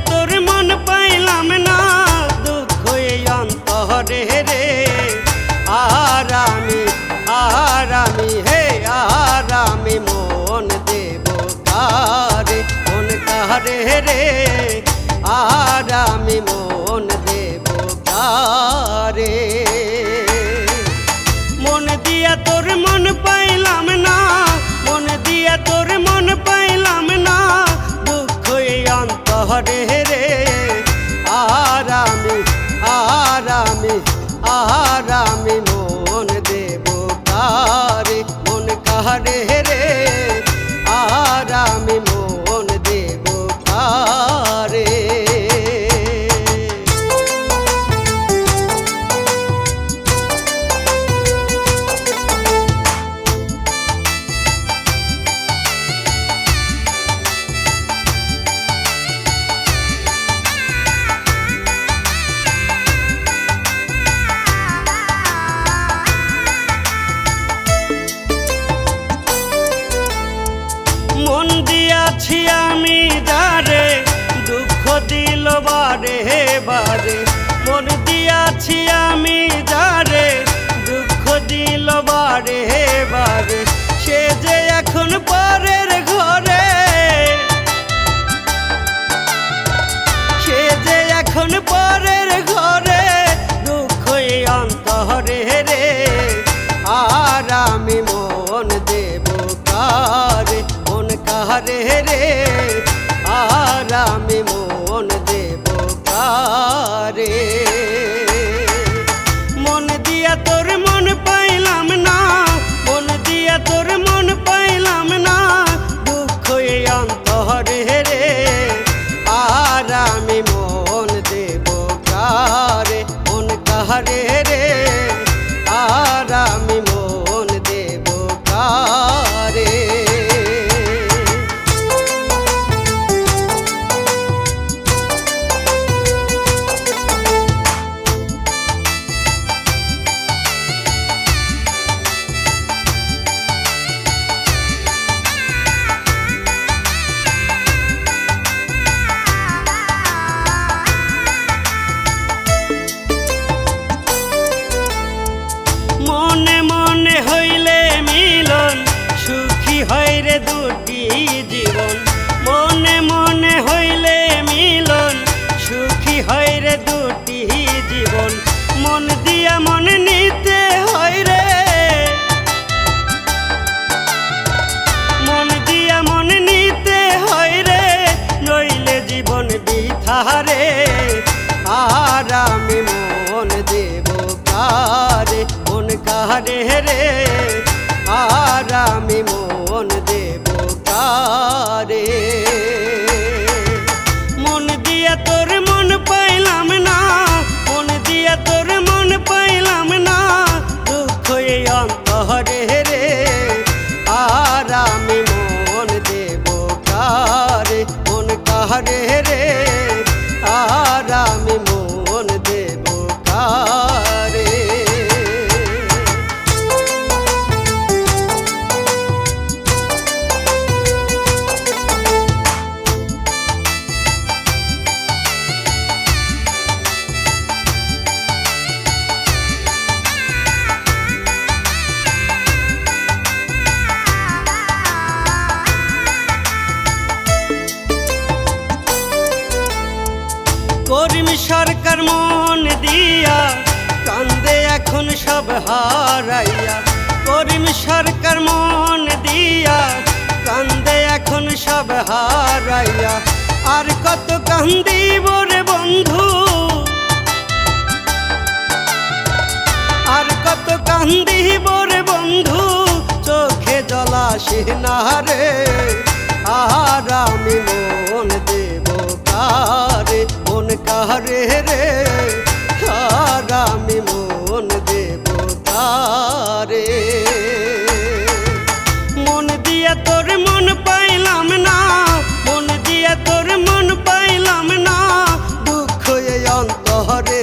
তোর মন পাইলাম না, দুঃখ এই অন্তরে রে। আরামি হে আরামি মন দেব কারে, মন কারে রে। আরামি মন দেব কারে। মন দিয়া তোর মন পাইলাম না, মন দিয়া তোর মন পাইলাম না, দুঃখ এই অন্তরে রে। আরামি মন দেব কারে, মন কারে রে। আরামি মন দেব কারে। মন দিয়াছি আমি যারে, দুঃখ দিল বারে বারে। মন দিয়াছি আমি যারে, দুঃখ দিল বারে বারে। সে যে এখন পরের ঘরে, সে যে এখন পরের ঘরে, দুঃখ এই অন্তরে রে। আরামি মন দেব কারে, মন কারে রে। আরামি মন দেব কারে। মন দিয়া তোর মন পাইলাম না, মন দিয়া তোর মন পাইলাম না, দুঃখ এই অন্তরে রে। আরামি মন দেব কারে, মন কারে রে। আরামি মন দেব কারে। মনে মনে হইলে মিলন, সুখী হয় রে দুটি জীবন। মনে মনে হইলে মিলন, সুখী হয় রে দুটি জীবন। মন দিয়া মন নিতে হয় রে, মন দিয়া মন নিতে হয় রে, নইলে জীবন বৃথা রে। আরামি মন দেব কারে, মন কারে রে। আরামি মন দেব কারে। মন দিয়া তোর মন পাইলাম না, মন দিয়া তোর মন পাইলাম না, দুঃখ এই অন্তরে রে। আরামি মন দেব কারে, মন কারে রে। আরামি মন দেব কারে। করিম সরকার মন দিয়া কান্দে এখন সব হারাইয়া। করিম সরকার মন দিয়া কান্দে এখন সব হারাইয়া। আর কত কান্দিব রে বন্ধু, আর কত কান্দিব রে বন্ধু, চোখে জল আসে না রে। আরামি মন দেব কারে, মন কারে রে। আরামি মন দেব কারে। মন দিয়া তোর মন পাইলাম না, মন দিয়া তোর মন পাইলাম না, দুঃখ এই অন্তরে